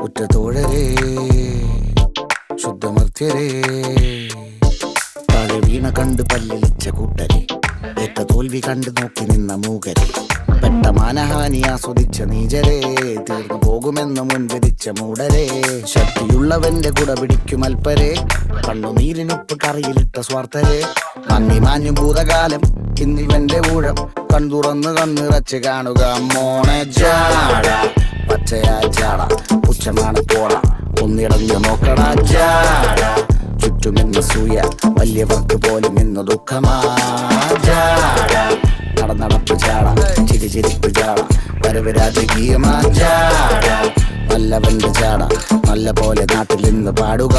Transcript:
ഉറ്റ തോഴരേ ശുദ്ധമർത്യരേ താഴെ വീണ കണ്ട് പല്ലിളിച്ച കൂട്ടരെ ഏറ്റ തോൽവി കണ്ട് നോക്കി നിന്ന മൂകരെ പെട്ട മാനഹാനി ആസ്വദിച്ച നീചരെ തീർന്നു പോകുമെന്ന് മുൻവിധിച്ച മൂടരെ ശക്തിയുള്ളവന്റെ കുട പിടിക്കും അൽപ്പരെ കണ്ണുനീരിനൊപ്പ് കറിയിലിട്ട സ്വാർത്ഥരെ നന്ദി മാഞ്ഞു ഭൂതകാലം ഇന്നിവന്റെ ഊഴം കൺതുറന്ന് കണ്ണിറച്ച് കാണുക മോണെ ജാട പച്ചയാ ജാട പുച്ഛമാണ് പോള ഒന്നിടഞ്ഞു നോക്കട ജാട ചുറ്റുമെന്ന് സൂയ വലിയവർക്ക് പോലും ഇന്ന് ദുഃഖമാ ജാട നടപ്പ് ചാട ചിരിച്ചിരിപ്പ് ചാട വരവ് രാജകീയമാ ജാട നല്ലവന്റെ ചാട നല്ല പോലെ നാട്ടിൽ നിന്ന് പാടുക